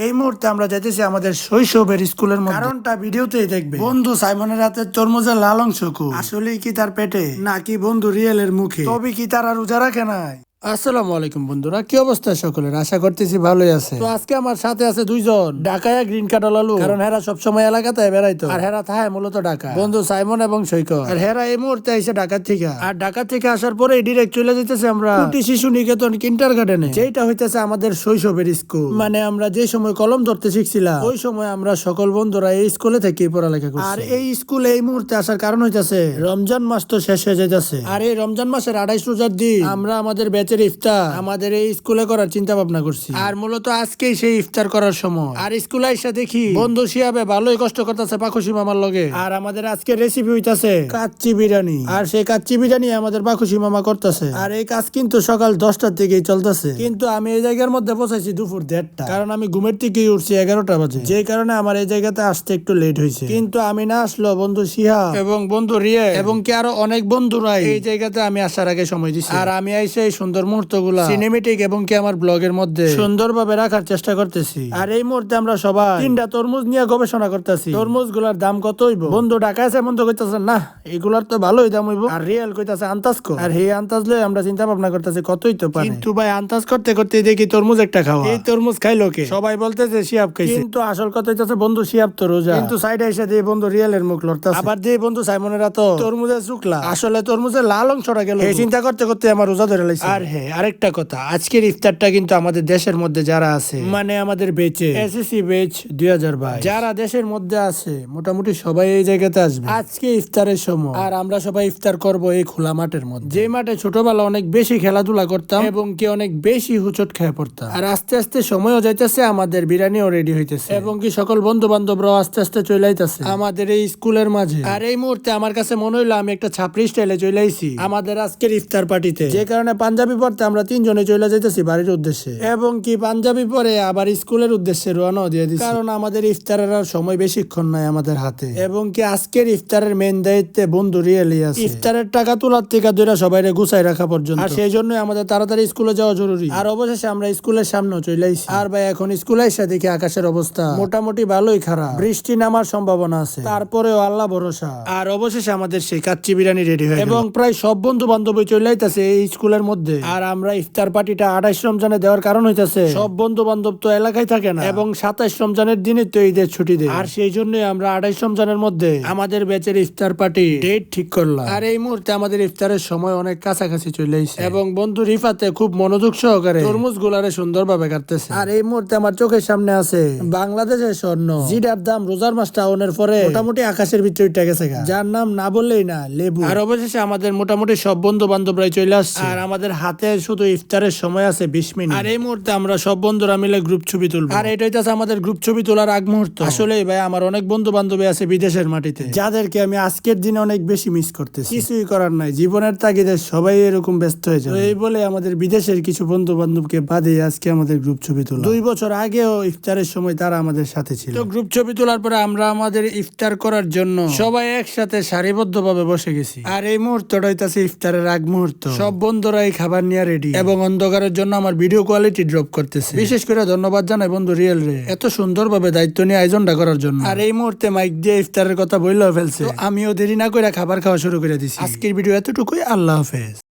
এই মুহূর্তে আমরা যাইতেছি আমাদের শৈশবের স্কুলের মধ্যে। কারণটা ভিডিওতেই দেখবে। বন্ধু সাইমনের হাতে তরমুজের লাল অংশ আসলেই কি তার পেটে নাকি বন্ধু রিয়েলের মুখে? তবে কি তারা রোজা রাখে নাই? আসসালামু আলাইকুম বন্ধুরা, কি অবস্থা সকলের? আশা করতেছি ভালোই আছে। তো আজকে আমার সাথে আছে দুইজন ঢাকায় গ্রিন কার্ড লালু, কারণ হেরা সবসময় এলাকাতে বেড়াইতো আর হেরা থাকে মূলত ঢাকা। বন্ধু সাইমন এবং সৈকত। আর হেরা এই মুহূর্তে এসে ঢাকা থেকে, আর ঢাকা থেকে আসার পরে ডিরেক্ট চলে যেতেছে আমরা কুটি শিশু নিকেতন কিন্ডার গার্ডেনে, যেটা হইতেছে আমাদের শৈশবের স্কুল। মানে আমরা যে সময় কলম ধরতে শিখছিলাম ওই সময় আমরা সকল বন্ধুরা এই স্কুলে থেকে পড়ালেখা করছি। আর এই স্কুলে এই মুহূর্তে আসার কারণ হইতেছে রমজান মাস তো শেষ হয়ে যাইতেছে, আর এই রমজান মাসের 28 রোজার দিন আমরা আমাদের ইফতার আমাদের এই স্কুলে করার চিন্তা ভাবনা করছি। আর মূলত আজকেই সেই ইফতার করার সময়। আর স্কুলে এসে দেখি বন্ধু শিয়াবে ভালোই কষ্ট করতেছে পাখুসি মামার লগে। আর আমাদের আজকে রেসিপি হইতাছে কাচ্চি বিরিয়ানি, আর সেই কাচ্চি বিরিয়ানি আমাদের পাখুসি মামা করতেছে। আর এই কাজ কিন্তু সকাল 10টার থেকেই চলতেছে, কিন্তু আমি এই জায়গার মধ্যে পৌঁছাইছি দুপুর 1:30, কারণ আমি ঘুমের থেকে উঠছি 11টা বাজে, যে কারণে আমার এই জায়গাতে আসতে একটু লেট হয়েছে। কিন্তু আমি না আসলো বন্ধু শিহা এবং বন্ধু রিয়ে এবং কি আরো অনেক বন্ধুরাই এই জায়গাতে আমি আসার আগে সময় দিচ্ছি। আর আমি আইসে এই সুন্দর মুহূর্ত সিনেমেটিক এবং কি আমার ব্লগের মধ্যে সুন্দরভাবে রাখার চেষ্টা করতেছি। আর এই মুহূর্তে আমরা সবাই 3টা তরমুজ নিয়ে গবেষণা করতেছি তরমুজ গুলার দাম কত হইব। বন্ধু ঢাকা আছে বন্ধু কইতাছে না এগুলার তো ভালোই দাম হইব, আর রিয়েল কইতাছে আন্তাজ কর। আর এই আন্তাজ লয়ে আমরা চিন্তা ভাবনা করতেছি কত হইতে পারে। কিন্তু ভাই আন্তাজ করতে করতে দেখি তরমুজ একটা খাওয়া। এই তরমুজ খাইলো কে? সবাই বলতেছে শিয়াব খাইছে, কিন্তু আসল কথা হইতাছে বন্ধু শিয়াব তো রোজা। কিন্তু সাইডে এসে দিয়ে বন্ধু রিয়েলের মুখ লড়তাছে, আবার দিয়ে বন্ধু সাইমনের তো তরমুজের শুকলা, আসলে তরমুজের লাল অংশটা গেল। এই চিন্তা করতে করতে আমার রোজা ধরে লাইছে। আর হ্যাঁ আরেকটা কথা, আজকের ইফতারটা কিন্তু আমাদের দেশের মধ্যে যারা আছে, মানে আমাদের বেচে এসএসসি বেচ 2022 যারা দেশের মধ্যে আছে মোটামুটি সবাই এই জায়গাতে আসবে আজকে ইফতারের সময়। আর আমরা সবাই ইফতার করব এই খোলা মাঠের মধ্যে, যে মাঠে ছোটবেলা অনেক বেশি খেলাধুলা করতাম এবং কি অনেক বেশি হুচট খেয়ে পড়তাম। আর আস্তে আস্তে সময়ও যাইতেছে, আমাদের বিরিয়ানিও রেডি হইতেছে এবং কি সকল বন্ধু বান্ধবরাও আস্তে আস্তে চলে আইতাছে আমাদের এই স্কুলের মাঝে। আর এই মুহূর্তে আমার কাছে মনে হইলো আমি একটা ছাপড়ি স্টাইলে চলে আইছি আমাদের আজকের ইফতার পার্টিতে, যে কারণে পাঞ্জাবি পড়তে আমরা 3 জনে চলে যাইতেছি বাড়ির উদ্দেশ্যে এবং কি পাঞ্জাবি পরে আবার স্কুলের উদ্দেশ্যে রওনা দিয়ে দিচ্ছি, কারণ আমাদের ইফতারের আর সময় বেশিক্ষণ নাই আমাদের হাতে। এবং কি আজকের ইফতারের মেন দায়িত্বে বন্ধু রিয়েলি আছে, ইফতারের টাকা তোলার থেকে দুইটা সবাই গুছাই রাখা পর্যন্ত। আর সেই জন্য আমাদের তাড়াতাড়ি স্কুলে যাওয়া জরুরি। আর অবশেষে আমরা স্কুলের সামনে চলে আইছি। আর ভাই এখন স্কুলে এসে দেখি আকাশের অবস্থা মোটামুটি ভালোই খারাপ, বৃষ্টি নামার সম্ভাবনা আছে, তারপরেও আল্লাহ ভরসা। আর অবশেষে আমাদের সেই কাচ্চি বিরিয়ানি রেডি হয়ে এবং প্রায় সব বন্ধু বান্ধবী চলে আইতাছে এই স্কুলের মধ্যে। আর আমরা ইফতার পার্টিটা 28 রমজানে দেওয়ার কারণ হইতাছে সব বন্ধু বান্ধব তো এলাকায় থাকে না এবং 27 রমজানের দিনে তো ঈদের ছুটি দেয়। আর সেই জন্য আমরা 28 রমজানের মধ্যে আমাদের ব্যাচের ইফতার পার্টি ডেট ঠিক করলাম। আর এই মুহূর্তে আমাদের ইফতারের সময় অনেক কাছাকাছি চলে এসেছে এবং বন্ধু রিফাতে খুব মনোযোগ সহকারে তরমুজ গুলারে সুন্দরভাবে কাটতেছে। আর এই মুহূর্তে আমার চোখের সামনে আছে বাংলাদেশের স্বর্ণ, যেটার দাম রোজার মাস টাউনের পরে মোটামুটি আকাশের ভিতরে উঠে গেছে, যার নাম না বললেই না, লেবু। আর অবশেষে আমাদের মোটামুটি সব বন্ধু বান্ধবরাই চলে আসছে আর আমাদের হাতে শুধু ইফতারের সময় আছে 20 মিনিট। আর এই মুহূর্তে আমরা সব বন্ধুরা মিলে গ্রুপ ছবি তুলবো। আর এটা হচ্ছে আমাদের গ্রুপ ছবি তোলার আগ মুহূর্ত। আসলে ভাই আমার অনেক বন্ধু বান্ধবী আছে বিদেশের মাটিতে, যাদেরকে আমি আজকের দিনে অনেক বেশি মিস করতেছি। কিছুই করার নাই, জীবনের তাগিদে সবাই এরকম ব্যস্ত হয়ে যায়। এই বলে আমাদের বিদেশের কিছু বন্ধু বান্ধবকে বাদে আজকে আমাদের গ্রুপ ছবি তোলা। 2 বছর আগেও ইফতারের সময় তারা আমাদের সাথে ছিল। তো গ্রুপ ছবি তোলার পরে আমরা আমাদের ইফতার করার জন্য সবাই একসাথে সারিবদ্ধ ভাবে বসে গেছি। আর এই মুহূর্তটা হইতাছে ইফতারের আগ মুহূর্ত। সব বন্ধুরা এই খাবার নিয়ে রেডি এবং অন্ধকারের জন্য আমার ভিডিও কোয়ালিটি ড্রপ করতেছে। বিশেষ করে ধন্যবাদ জানাই বন্ধু রিয়েল রে এত সুন্দরভাবে দায়িত্ব নিয়ে আয়োজনটা করার জন্য। আর এই মুহূর্তে মাইক দিয়ে ইফতারের কথা বললেও ফেলছে, আমিও দেরি না করে খাবার খাওয়া শুরু করে দিছি। আজকের ভিডিও এতটুকুই, আল্লাহ হাফেজ।